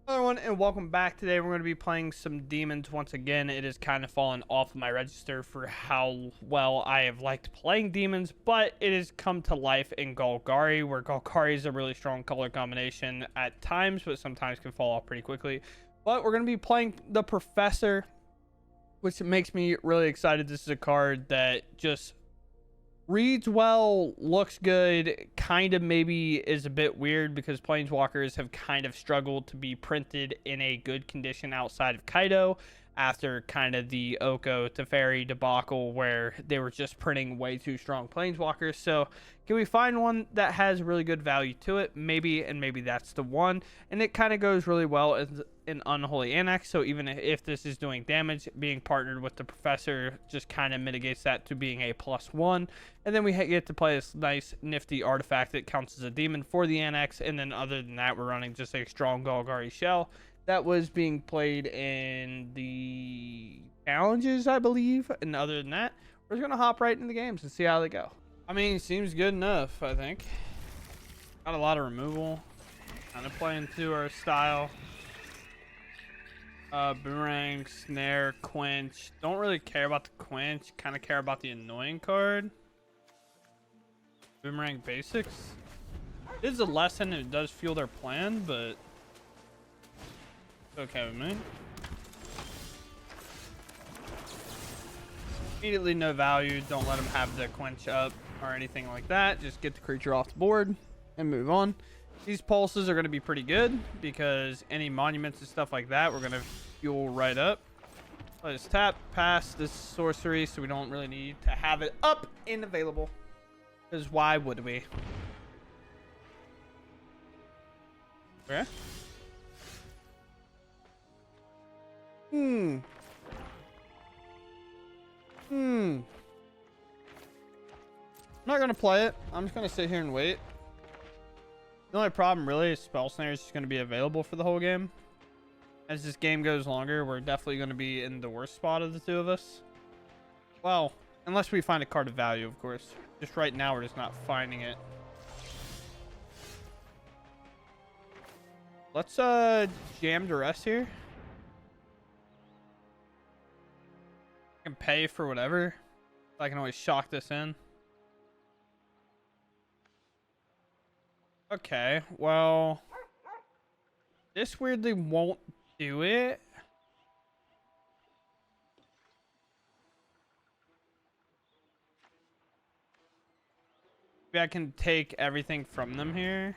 Hello everyone and welcome back. Today we're going to be playing some demons once again. It has kind of fallen off my register for how well I have liked playing demons, but it has come to life in Golgari, where Golgari is a really strong color combination at times, but sometimes can fall off pretty quickly. But we're going to be playing the Professor, which makes me really excited. This is a card that just reads well, looks good, kind of maybe is a bit weird because Planeswalkers have kind of struggled to be printed in a good condition outside of Kaido after kind of the Oko Teferi debacle where they were just printing way too strong Planeswalkers. So can we find one that has really good value to it? Maybe, and maybe that's the one. And it kind of goes really well as an Unholy Annex, so even if this is doing damage, being partnered with the Professor just kind of mitigates that to being a +1. And then we get to play this nice nifty artifact that counts as a demon for the Annex, and then other than that we're running just a strong Golgari shell that was being played in the challenges, I believe. And other than that, we're just gonna hop right into the games and see how they go. I mean, seems good enough, I think. Got a lot of removal, kind of playing to our style. Boomerang, snare, quench. Don't really care about the quench, kind of care about the annoying card. Boomerang basics. It is a lesson and it does fuel their plan, but it's okay with me. Immediately no value. Don't let them have the quench up or anything like that. Just get the creature off the board and move on. These pulses are going to be pretty good because any monuments and stuff like that we're going to fuel right up. Let us tap past this sorcery so we don't really need to have it up and available. Because why would we? Okay. I'm not going to play it. I'm just going to sit here and wait. The only problem really is Spell Snare is just going to be available for the whole game. As this game goes longer, we're definitely going to be in the worst spot of the two of us. Well, unless we find a card of value, of course. Just right now, we're just not finding it. Let's jam the rest here. I can pay for whatever. I can always shock this in. Okay, well, this weirdly won't do it. Maybe I can take everything from them here.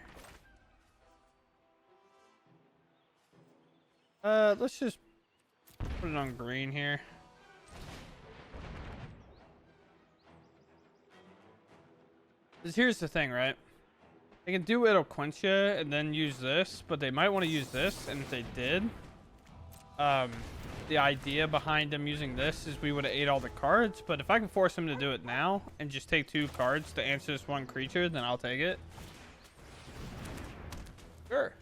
Let's just put it on green here. Because here's the thing, right? They can do It'll Quench You and then use this, but they might want to use this, and if they did, the idea behind them using this is we would have ate all the cards, but if I can force them to do it now and just take 2 cards to answer this one creature, then I'll take it. Sure.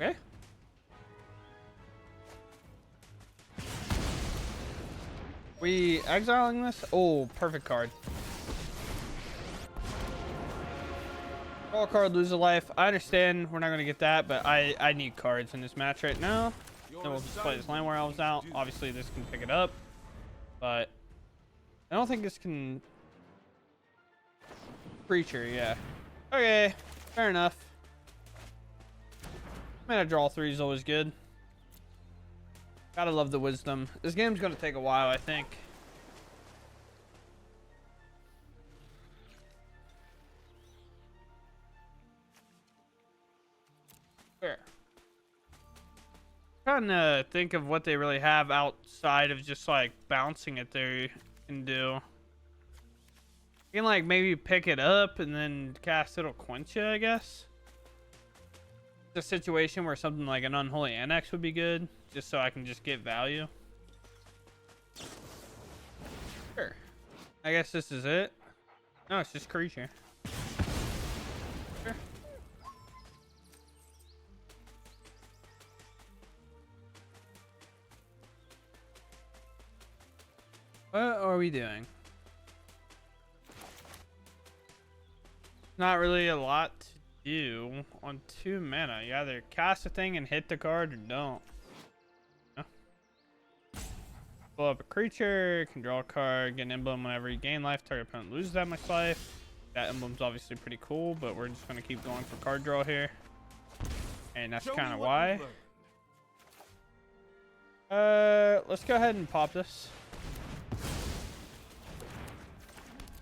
Okay. We exiling this? Oh, perfect card. Draw a card, lose a life. I understand we're not going to get that, but I need cards in this match right now. Then we'll just play this Land War Elves out. Obviously, this can pick it up, but I don't think this can... Creature, yeah. Okay, fair enough. Mana draw 3 is always good. Gotta love the wisdom. This game's gonna take a while, I think. Fair. Trying to think of what they really have outside of just like bouncing it they can do. You can like maybe pick it up and then cast It'll Quench You, I guess. A situation where something like an Unholy Annex would be good, just so I can just get value. Sure. I guess this is it. No, it's just creature. Sure. What are we doing? Not really a lot to do on 2 mana. You either cast a thing and hit the card or don't. Yeah. Pull up a creature, can draw a card, get an emblem whenever you gain life, target opponent loses that much life. That emblem's obviously pretty cool, but we're just going to keep going for card draw here. And that's kind of why. Let's go ahead and pop this.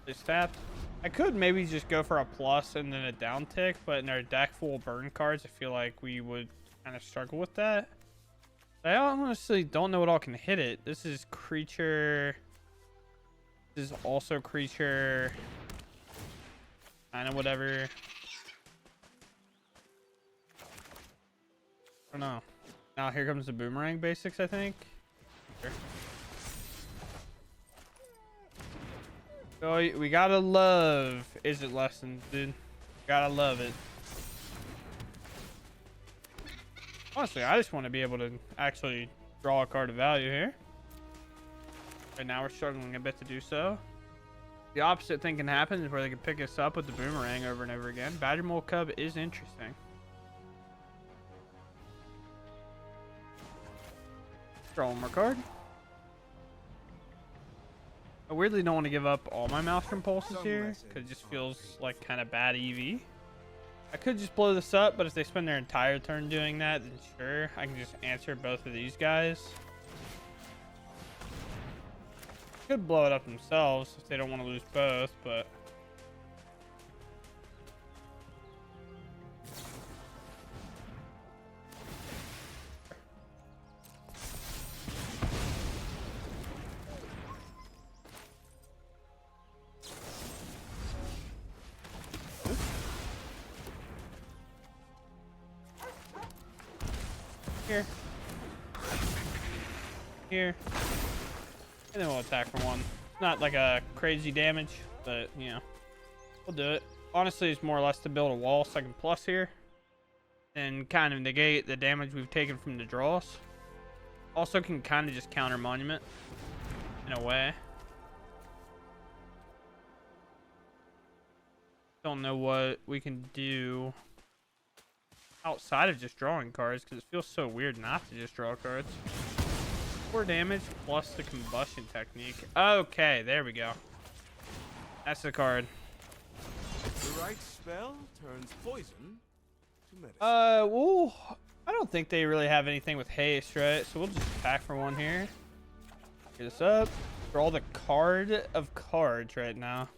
It's tapped. I could maybe just go for a plus and then a down tick, but in our deck full of burn cards, I feel like we would kind of struggle with that. I honestly don't know what all can hit it. This is creature. This is also creature. Kind of whatever. I don't know. Now here comes the boomerang basics, I think. Sure. So we gotta love Is It Lessons, dude. Gotta love it. Honestly, I just want to be able to actually draw a card of value here. Right now we're struggling a bit to do so. The opposite thing can happen is where they can pick us up with the boomerang over and over again. Badger Mole Cub is interesting. Draw one more card. I weirdly don't want to give up all my Maelstrom Pulses here, because it just feels like kind of bad EV. I could just blow this up, but if they spend their entire turn doing that, then sure, I can just answer both of these guys. Could blow it up themselves if they don't want to lose both, but... Here. Here. And then we'll attack for one. Not like a crazy damage, but, you know, we'll do it. Honestly, it's more or less to build a wall so I can plus here. And kind of negate the damage we've taken from the draws. Also can kind of just counter Monument in a way. Don't know what we can do outside of just drawing cards, because it feels so weird not to just draw cards. 4 damage plus the combustion technique. Okay, there we go. That's the card. The right spell turns poison to medicine. Well, I don't think they really have anything with haste, right? So we'll just attack for one here. Get this up. Draw the card of cards right now.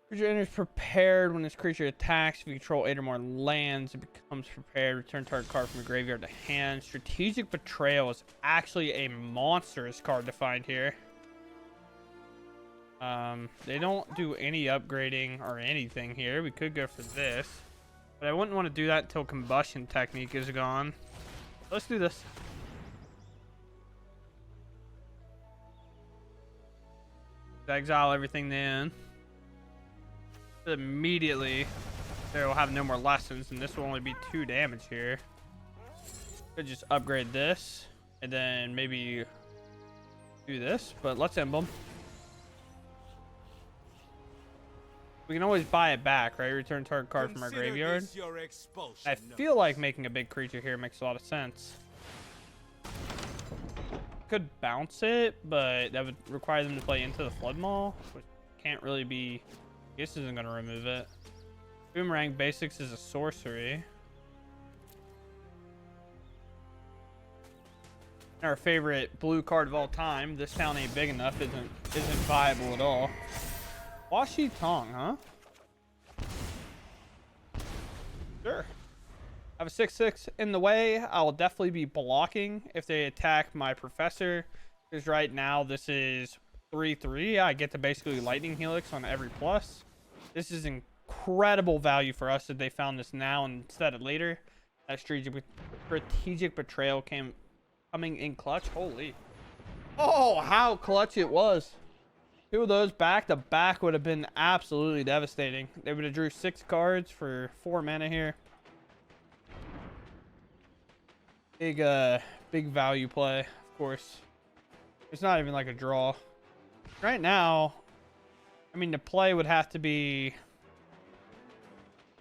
Creature enters prepared. When this creature attacks, if you control 8 or more lands, it becomes prepared. Return target card from your graveyard to hand. Strategic Betrayal is actually a monstrous card to find here. They don't do any upgrading or anything here. We could go for this, but I wouldn't want to do that until Combustion Technique is gone. Let's do this. Exile everything then. Immediately they will have no more lessons, and this will only be 2 damage here. Could just upgrade this and then maybe do this, but let's emblem. We can always buy it back, right? Return target card from our graveyard. I feel like making a big creature here makes a lot of sense. Could bounce it, but that would require them to play into the Flood Maul, which can't really be. This isn't going to remove it. Boomerang Basics is a sorcery. Our favorite blue card of all time. This town ain't big enough. Isn't viable at all. Washi Tong, huh? Sure. I have a 6/6 in the way. I will definitely be blocking if they attack my Professor. Because right now this is 3/3. I get to basically Lightning Helix on every plus. This is incredible value for us if they found this now instead of later. That strategic Betrayal coming in clutch. Holy. Oh, how clutch it was. 2 of those back to back would have been absolutely devastating. They would have drew 6 cards for 4 mana here. Big value play, of course. It's not even like a draw. Right now, I mean, the play would have to be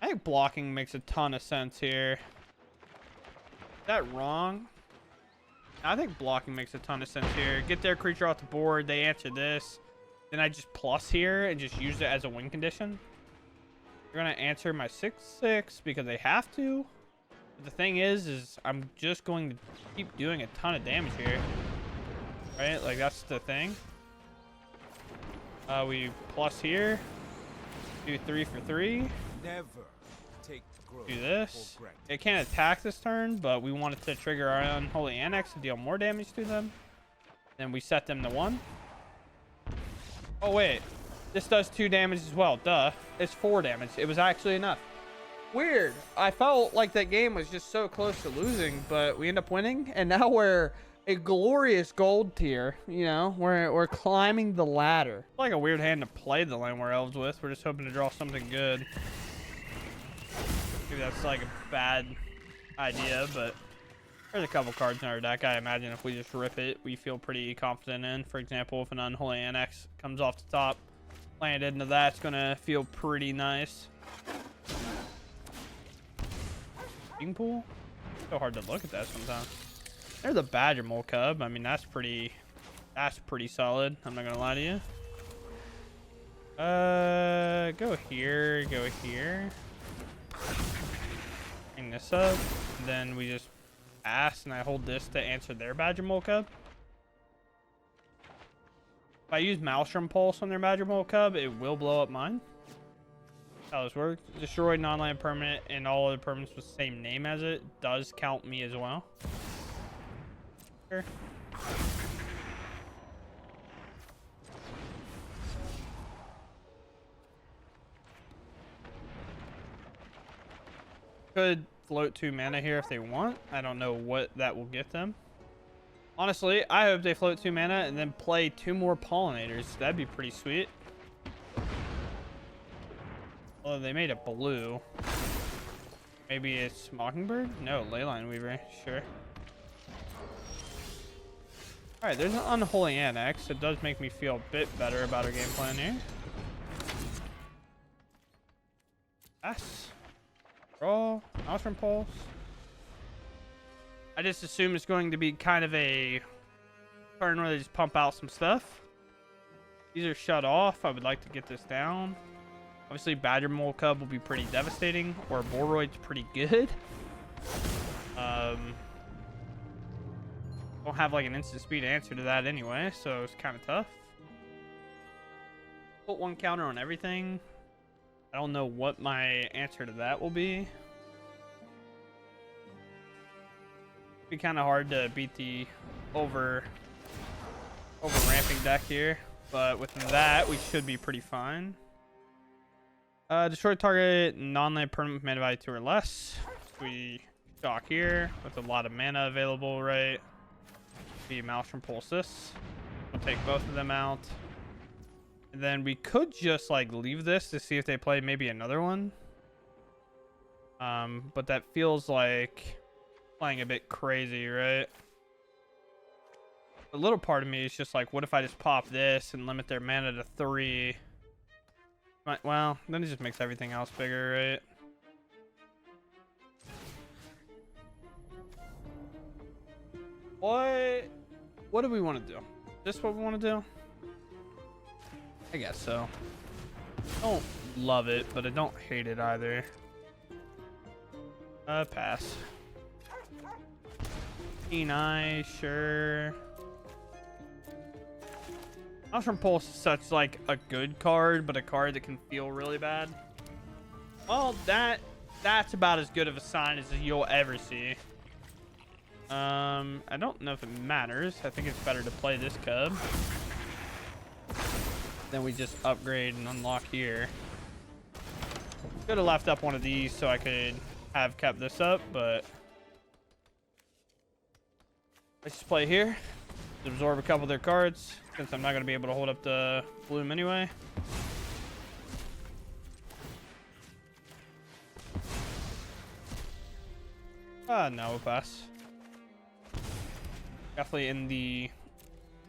I think blocking makes a ton of sense here. Is that wrong? I think blocking makes a ton of sense here. Get their creature off the board. They answer this. Then I just plus here and just use it as a win condition. They're going to answer my 6/6 because they have to. But the thing is I'm just going to keep doing a ton of damage here. Right? Like, that's the thing. We plus here. Do 3 for 3. Never take growth Do this. for granted. It can't attack this turn, but we wanted to trigger our Unholy Annex to deal more damage to them. Then we set them to 1. Oh, wait. This does 2 damage as well. Duh. It's 4 damage. It was actually enough. Weird. I felt like that game was just so close to losing, but we end up winning, and now we're a glorious gold tier. You know, we're climbing the ladder. Like a weird hand to play the Landware Elves with. We're just hoping to draw something good. Maybe that's like a bad idea, but there's a couple cards in our deck I imagine if we just rip it, we feel pretty confident in. For example, if an Unholy Annex comes off the top, landed into that, it's gonna feel pretty nice. Being pool? So hard to look at that sometimes. There's a Badger Mole Cub. I mean, that's pretty solid. I'm not gonna lie to you. Go here, go here. Bring this up. Then we just pass, and I hold this to answer their Badger Mole Cub. If I use Maelstrom Pulse on their Badger Mole Cub, it will blow up mine. How this works. Destroy non-land permanent and all other permanents with the same name as it does count me as well. Sure. Could float 2 mana here if they want. I don't know what that will get them. Honestly, I hope they float 2 mana and then play 2 more pollinators. That'd be pretty sweet. Well, they made it blue. Maybe it's Mockingbird? No, Leyline Weaver. Sure. Alright, there's an Unholy Annex. It does make me feel a bit better about our game plan here. Pass. Draw. Maelstrom Pulse. I just assume it's going to be kind of a turn where they just pump out some stuff. These are shut off. I would like to get this down. Obviously, Badger Mole Cub will be pretty devastating, or Boroid's pretty good. Don't have like an instant speed answer to that anyway, so it's kind of tough. Put 1 counter on everything. I don't know what my answer to that will be. It'd be kind of hard to beat the over ramping deck here, but with that, we should be pretty fine. Destroy target non-land permanent with mana value 2 or less. We shock here with a lot of mana available, right? We Maelstrom Pulse this. We'll take both of them out. And then we could just like leave this to see if they play maybe another one. But that feels like playing a bit crazy, right? A little part of me is just like, what if I just pop this and limit their mana to 3? Well, then it just makes everything else bigger, right? What do we want to do? This what we want to do? I guess so. I don't love it, but I don't hate it either. Pass. Kenai, sure. Maelstrom Pulse is such like a good card, but a card that can feel really bad. Well, that's about as good of a sign as you'll ever see. I don't know if it matters. I think it's better to play this cub. Then we just upgrade and unlock here. Could have left up one of these so I could have kept this up, but let's just play here. Absorb a couple of their cards, since I'm not going to be able to hold up the bloom anyway. No, we'll pass. Definitely in the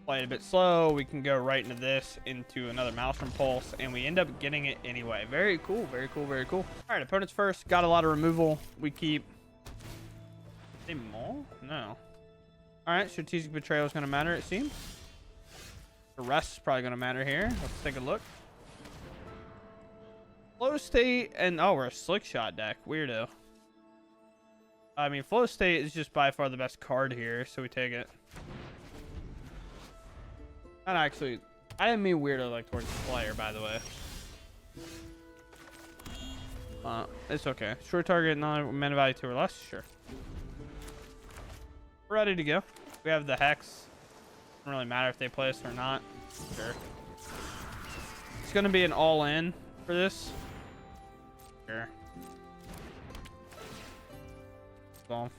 play it a bit slow, we can go right into this, into another Maelstrom Pulse, and we end up getting it anyway. Very cool, very cool, very cool. All right, opponents first. Got a lot of removal. We keep... They maul? No. All right, strategic betrayal is going to matter, it seems. The rest is probably going to matter here. Let's take a look. Flow state and... Oh, we're a slick shot deck. Weirdo. I mean, flow state is just by far the best card here, so we take it. Not actually... I didn't mean weirdo like towards the player, by the way. It's okay. Short target, non-mana value 2 or less? Sure. We're ready to go. We have the Hex. Doesn't really matter if they play us or not. Sure. It's going to be an all-in for this. Sure. So.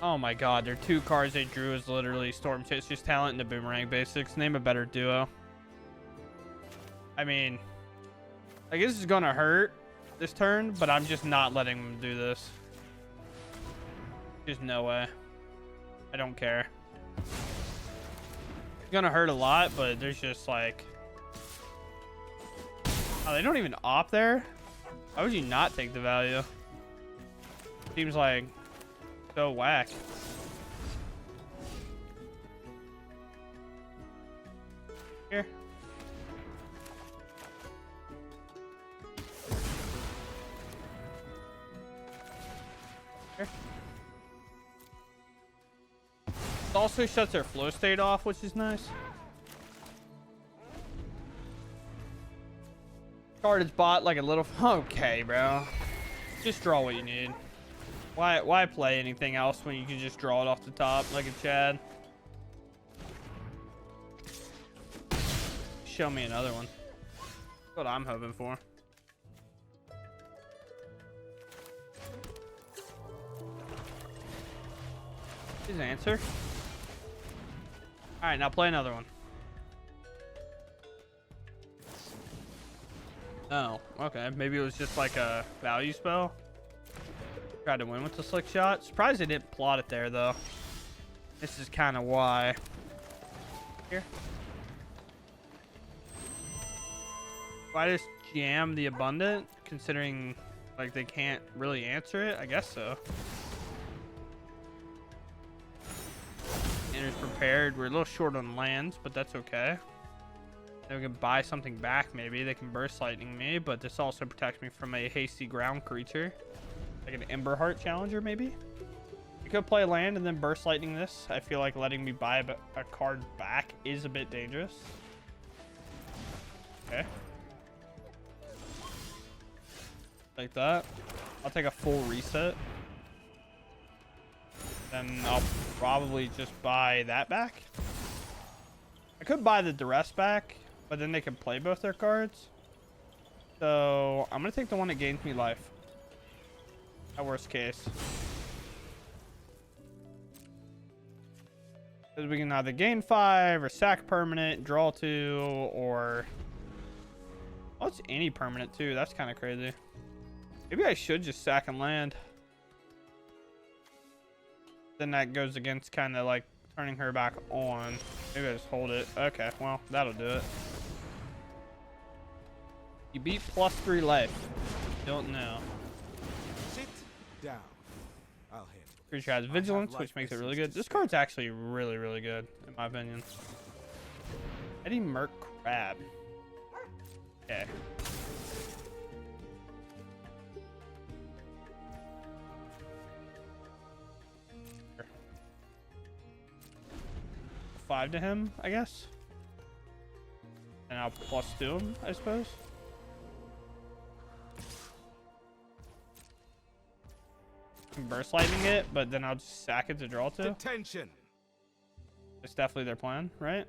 Oh my god, their 2 cards they drew is literally Storm Chaser's Talent and the Boomerang Basics. Name a better duo. I mean, I guess it's going to hurt this turn, but I'm just not letting them do this. There's no way. I don't care. It's gonna hurt a lot, but there's just like... Oh, they don't even opt there? Why would you not take the value? Seems like so whack. Here. Here. It also shuts their flow state off, which is nice. Card is bought like a little... Okay, bro. Just draw what you need. Why play anything else when you can just draw it off the top like a Chad? Show me another one. That's what I'm hoping for. His answer. All right, now play another one. Oh, okay. Maybe it was just like a value spell. Tried to win with the slick shot. Surprised they didn't plot it there, though. This is kind of why. Here. Why just jam the abundant, considering like they can't really answer it? I guess so. Enters prepared. We're a little short on lands, but that's okay. Then we can buy something back, maybe. They can burst lightning me, but this also protects me from a hasty ground creature. Like an Emberheart Challenger, maybe? You could play land and then burst lightning this. I feel like letting me buy a card back is a bit dangerous. Okay. Like that. I'll take a full reset. Then I'll probably just buy that back. I could buy the duress back, but then they can play both their cards. So I'm going to take the one that gains me life. At worst case. Because we can either gain 5 or sack permanent, draw 2, or... Oh, it's any permanent too. That's kind of crazy. Maybe I should just sack and land. Then that goes against kind of like turning her back on. Maybe I just hold it. Okay, well, that'll do it. You beat +3 life. Don't know. Sit down. I'll handle it. Creature has vigilance, which makes it really good. This card's actually really, really good, in my opinion. Eddie Merc Crab. Okay. Sure. 5 to him, I guess. And I'll +2 him, I suppose. Burst lightning it, but then I'll just sack it to draw 2. Attention. It's definitely their plan, right?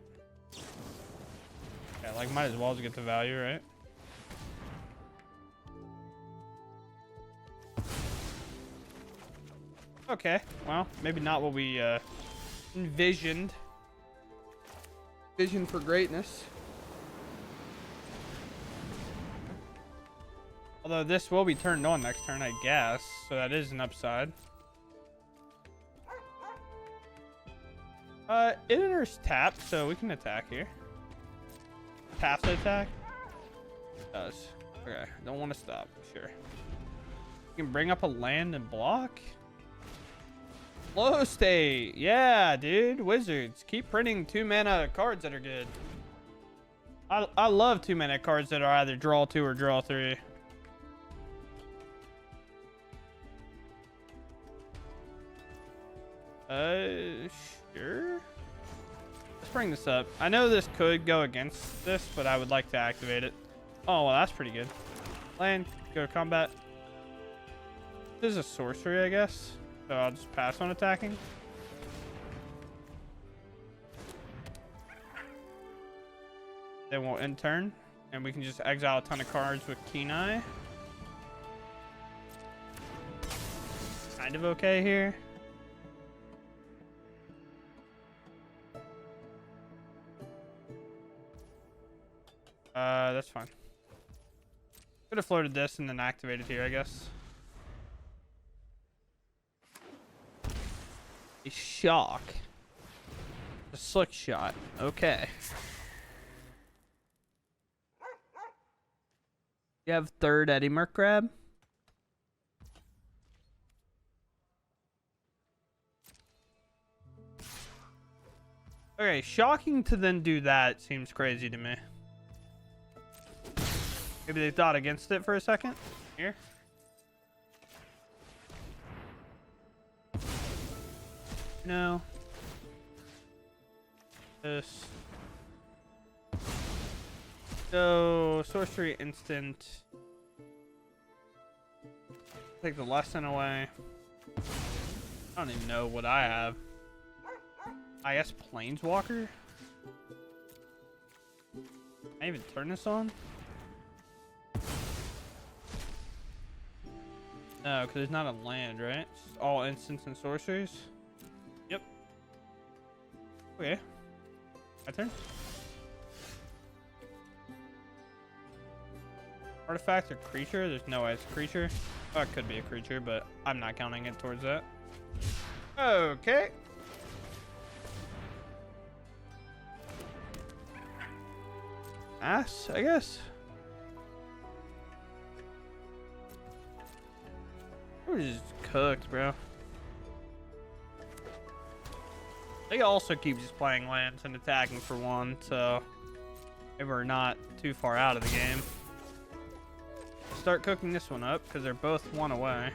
Yeah, like might as well just get the value, right? Okay, well, maybe not what we envisioned. Vision for greatness. Although this will be turned on next turn, I guess. So that is an upside. it enters tapped, so we can attack here. Tap to attack. It does. Okay, don't want to stop. Sure. You can bring up a land and block. Flow state. Yeah, dude. Wizards. Keep printing 2-mana cards that are good. I love 2-mana cards that are either draw 2 or draw 3. Sure. Let's bring this up. I know this could go against this, but I would like to activate it. Oh, well, that's pretty good. Land, go to combat. This is a sorcery, I guess. So I'll just pass on attacking. Then we'll end turn, and we can just exile a ton of cards with Keen Eye. Kind of okay here. That's fine. Could have floated this and then activated here, I guess. A shock. A slick shot. Okay. You have third Eddie Merc grab. Okay, shocking to then do that seems crazy to me. Maybe they thought against it for a second. Here. No. This. So, sorcery instant. Take the lesson away. I don't even know what I have. I guess Planeswalker? Can I even turn this on? No, because it's not a land, right? It's just all instants and sorceries. Yep. Okay. My turn. Artifact or creature? There's no way it's a creature. Oh, it could be a creature, but I'm not counting it towards that. Okay. Ass, I guess. We're just cooked, bro. They also keep just playing lands and attacking for one, so maybe we're not too far out of the game. Start cooking this one up because they're both one away.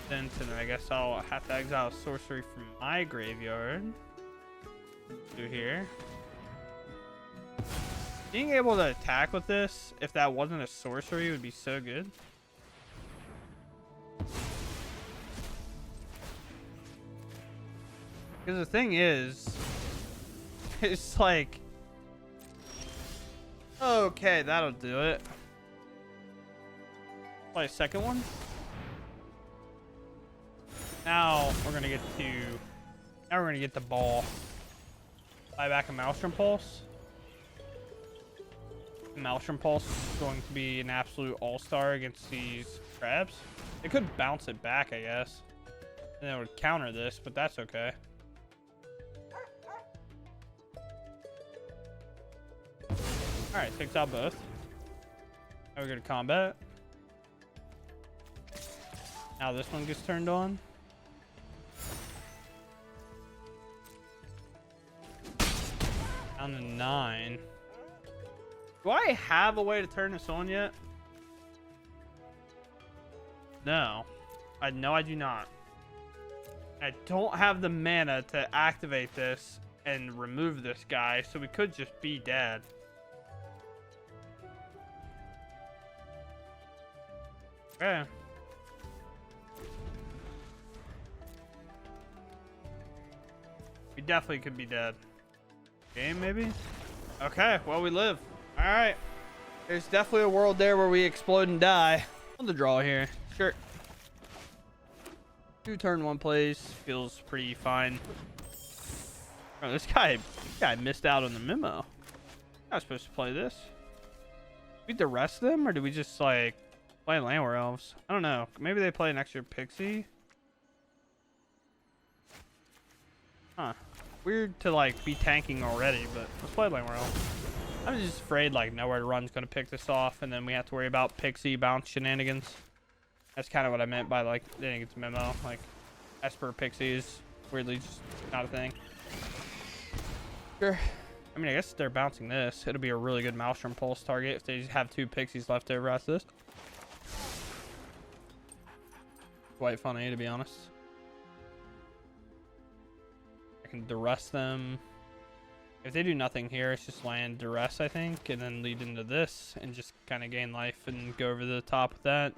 Then I guess I'll have to exile a sorcery from my graveyard. Do here. Being able to attack with this, if that wasn't a sorcery, would be so good. Because the thing is, it's like, okay, that'll do it. Play a second one. Now we're gonna get the ball. Buy back a Maelstrom Pulse. Maelstrom Pulse is going to be an absolute all-star against these crabs. They could bounce it back, I guess, and it would counter this, but that's okay. All right, takes out both. Now we go to combat. Now this one gets turned on. Down to 9. Do I have a way to turn this on yet? No. I do not. I don't have the mana to activate this and remove this guy, so we could just be dead. Okay. We definitely could be dead. Game, maybe? Okay, well, we live. All right. There's definitely a world there where we explode and die. On the draw here. Sure. 2 turn 1 plays. Feels pretty fine. Oh, this guy missed out on the memo. I was supposed to play this. Beat the rest of them, or do we just, like, play Landware Elves? I don't know. Maybe they play an extra Pixie. Huh. Weird to like be tanking already, but let's play Land World. I'm just afraid like Nowhere to Run's gonna pick this off, and then we have to worry about Pixie bounce shenanigans. That's kind of what I meant by like didn't get the memo. Like Esper Pixie is weirdly just not a thing. Sure. I mean, I guess they're bouncing this. It'll be a really good Maelstrom Pulse target if they just have 2 Pixies left over after this. Quite funny, to be honest. I can duress them. If they do nothing here, it's just land duress, I think, and then lead into this and just kind of gain life and go over the top with that.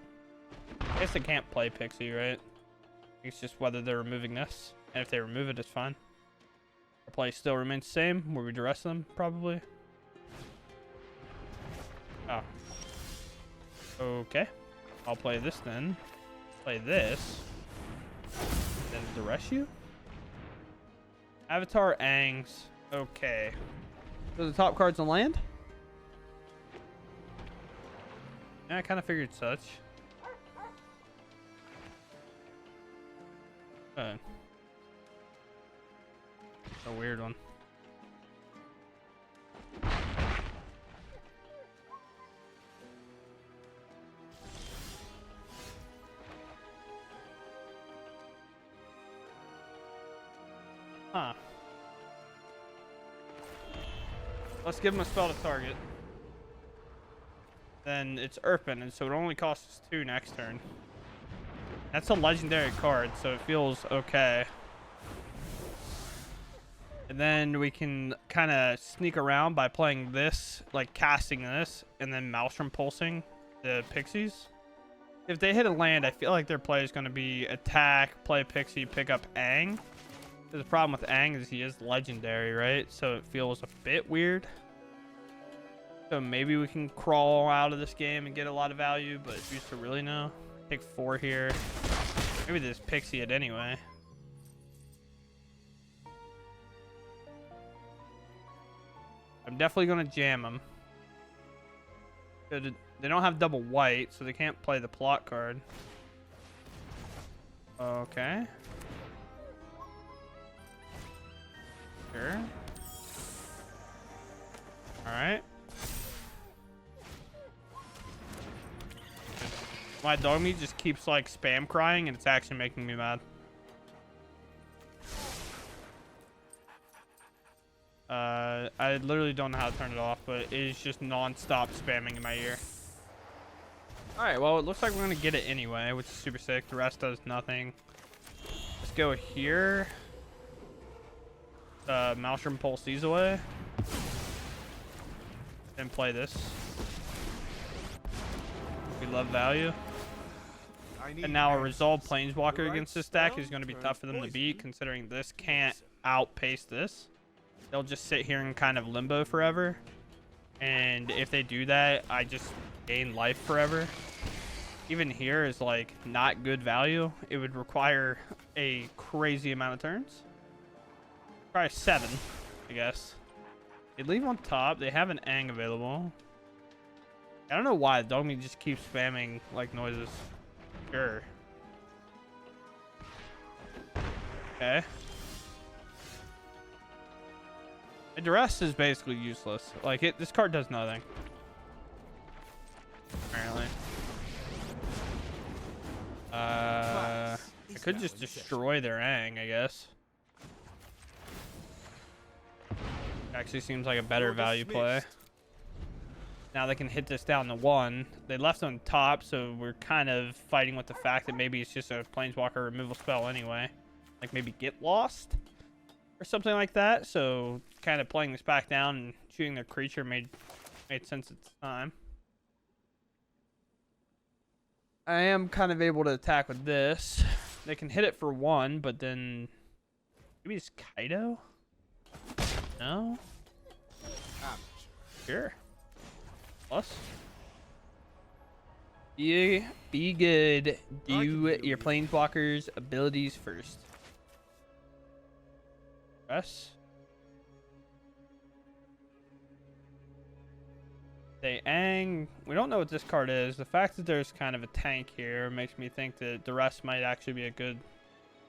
I guess they can't play Pixie, right? It's just whether they're removing this. And if they remove it, it's fine. Our play still remains the same, where we duress them, probably. Oh. Okay. I'll play this then. Play this. Then duress you? Avatar Angs. Okay. So the top card's on land? Yeah, I kind of figured such. A weird one. Huh. Let's give him a spell to target. Then it's Urpin, and so it only costs us 2 next turn. That's a legendary card, so it feels okay. And then we can kind of sneak around by playing this, like casting this, and then Maelstrom pulsing the Pixies. If they hit a land, I feel like their play is going to be attack, play Pixie, pick up Aang. The problem with Aang is he is legendary, right? So it feels a bit weird. So maybe we can crawl out of this game and get a lot of value, but who's to really know? Take 4 here. Maybe this Pixie it anyway. I'm definitely going to jam them. They don't have double white, so they can't play the plot card. Okay. Sure. Alright. My dog meat just keeps like spam crying, and it's actually making me mad. I literally don't know how to turn it off, but it is just non-stop spamming in my ear. Alright, well, it looks like we're going to get it anyway, which is super sick. The rest does nothing. Let's go here. Maelstrom Pulse these away. Then play this. We love value. And now a Resolve Planeswalker against this deck is going to be tough for them to beat, considering this can't outpace this. They'll just sit here in kind of limbo forever. And if they do that, I just gain life forever. Even here is like not good value. It would require a crazy amount of turns. Probably 7, I guess. They leave on top. They have an Aang available. I don't know why the dog meat just keeps spamming like noises. Sure. Okay. The duress is basically useless. Like this card does nothing. Apparently. I could just destroy their Aang, I guess. Actually seems like a better value play. Now they can hit this down to 1. They left on top, so we're kind of fighting with the fact that maybe it's just a Planeswalker removal spell anyway. Like maybe Get Lost or something like that. So kind of playing this back down and shooting their creature made sense at the time. I am kind of able to attack with this. They can hit it for 1, but then maybe it's Kaido? No? Sure. Plus. Be good. Do your Planeswalker's abilities first. Press. They Aang. We don't know what this card is. The fact that there's kind of a tank here makes me think that the rest might actually be a good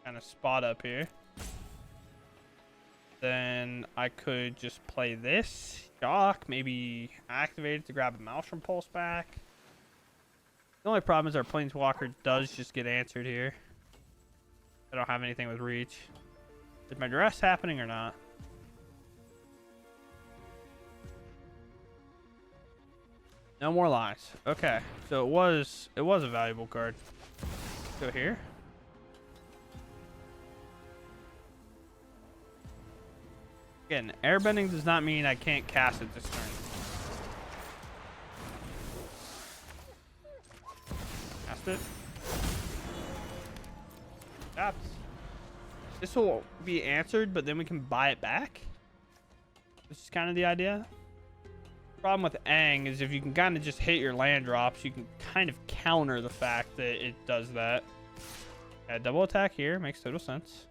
kind of spot up here. Then I could just play this. Shock, maybe activate it to grab a Maelstrom Pulse back. The only problem is our Planeswalker does just get answered here. I don't have anything with reach. Is my duress happening or not? No more lies. Okay, so it was a valuable card. Go here. Again, airbending does not mean I can't cast it this turn. Cast it. Tapped. This will be answered, but then we can buy it back. This is kind of the idea. Problem with Aang is if you can kind of just hit your land drops, you can kind of counter the fact that it does that. Yeah, double attack here makes total sense.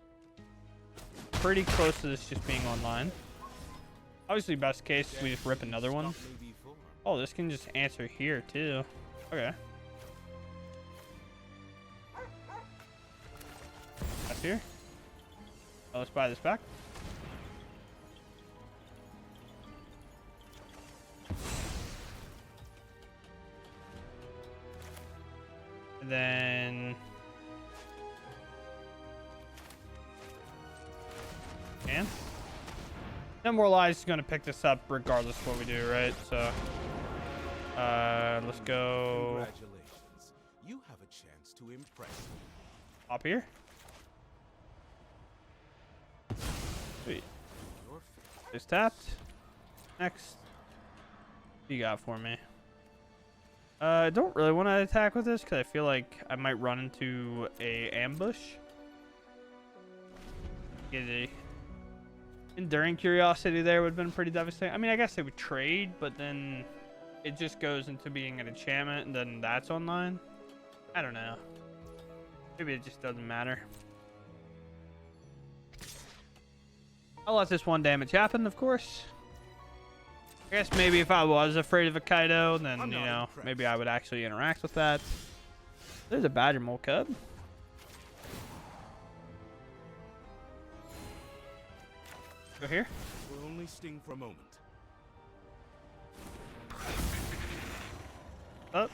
Pretty close to this just being online. Obviously, best case is we just rip another one. Oh, this can just answer here too. Okay. That's here. Oh, let's buy this back. And then and Demoralize is going to pick this up regardless of what we do, right? So let's go. Congratulations. You have a chance to impress me. Up here. Sweet. It's tapped. Next. What you got for me? I don't really want to attack with this because I feel like I might run into a ambush. Get a Enduring Curiosity there would have been pretty devastating. I mean, I guess they would trade, but then it just goes into being an enchantment, and then that's online. I don't know. Maybe it just doesn't matter. I'll let this one damage happen, of course. I guess maybe if I was afraid of a Kaido, then, you know, maybe I would actually interact with that. There's a Badger Mole Cub. Go here. Will only sting for a moment. Up.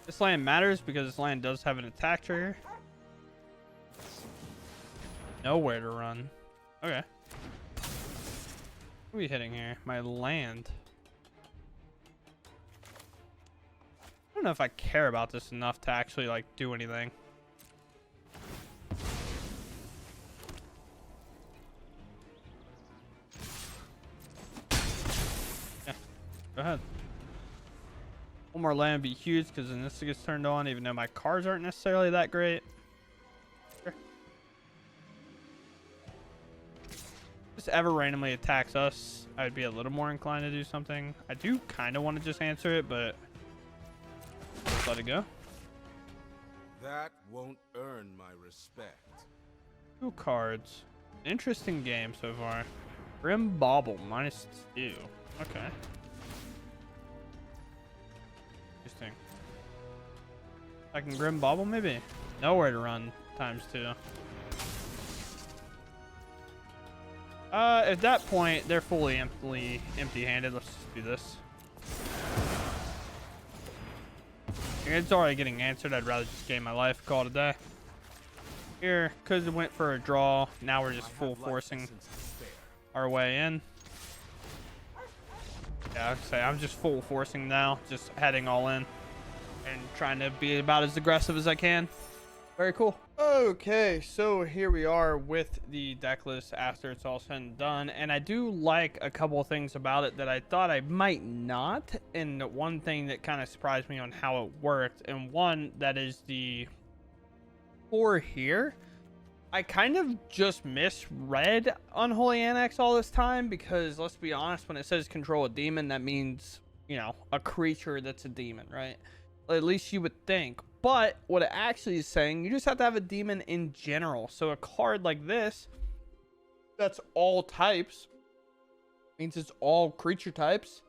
This land matters because this land does have an attack trigger. Nowhere to run. Okay. What are we hitting here? My land. I don't know if I care about this enough to actually, like, do anything. Yeah, go ahead. One more land would be huge because then this gets turned on, even though my cards aren't necessarily that great. Sure. Just ever randomly attacks us, I'd be a little more inclined to do something. I do kind of want to just answer it, but just let it go. That won't earn my respect. 2 cards. Interesting game so far. Grim Bauble -2. Okay. Interesting. I can Grim Bauble maybe? Nowhere to run ×2. At that point, they're fully empty-handed. Let's just do this. It's already getting answered. I'd rather just game my life, call it a day. Here, because it went for a draw. Now we're just full forcing our way in. Yeah, I'd say I'm just full forcing now, just heading all in and trying to be about as aggressive as I can. Very cool. Okay, so here we are with the deck list after it's all said and done, and I do like a couple of things about it that I thought I might not, and one thing that kind of surprised me on how it worked, and one that is the 4 here. I kind of just misread Unholy Annex all this time because, let's be honest, when it says control a demon, that means, you know, a creature that's a demon, right? At least you would think. But what it actually is saying, you just have to have a demon in general. So a card like this, that's all types, means it's all creature types,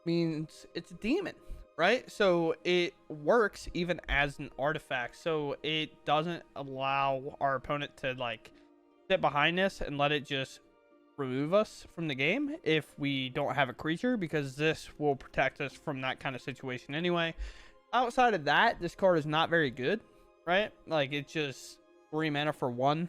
means it's a demon, right? So it works even as an artifact. So it doesn't allow our opponent to, like, sit behind this and let it just remove us from the game if we don't have a creature, because this will protect us from that kind of situation anyway. Outside of that, this card is not very good, right? Like, it's just 3 mana for 1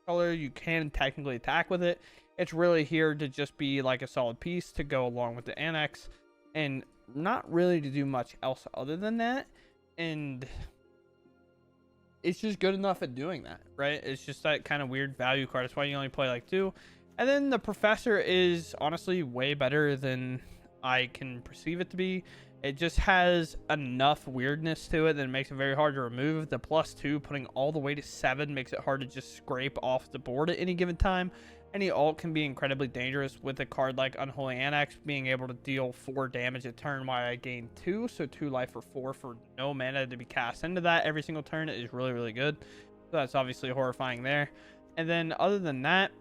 color. You can technically attack with it. It's really here to just be like a solid piece to go along with the annex, and not really to do much else other than that. And it's just good enough at doing that, right? It's just that kind of weird value card. That's why you only play like 2. And then the Professor is honestly way better than I can perceive it to be. It just has enough weirdness to it that it makes it very hard to remove. The +2 putting all the way to 7 makes it hard to just scrape off the board at any given time. Any ult can be incredibly dangerous with a card like Unholy Annex, being able to deal 4 damage a turn while I gain 2. So 2 life for 4 for no mana to be cast into that every single turn is really, really good. So that's obviously horrifying there. And then other than that,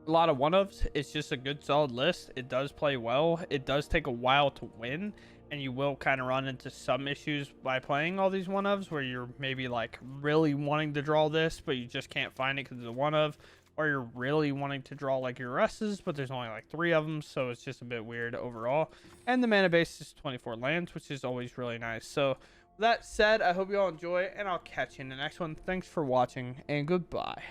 a lot of one-ofs. It's just a good solid list. It does play well. It does take a while to win, and you will kind of run into some issues by playing all these one-ofs where you're maybe like really wanting to draw this, but you just can't find it because it's a one-of, or you're really wanting to draw like your S's, but there's only like 3 of them, so it's just a bit weird overall. And the mana base is 24 lands, which is always really nice. So with that said, I hope you all enjoy, and I'll catch you in the next one. Thanks for watching, and goodbye.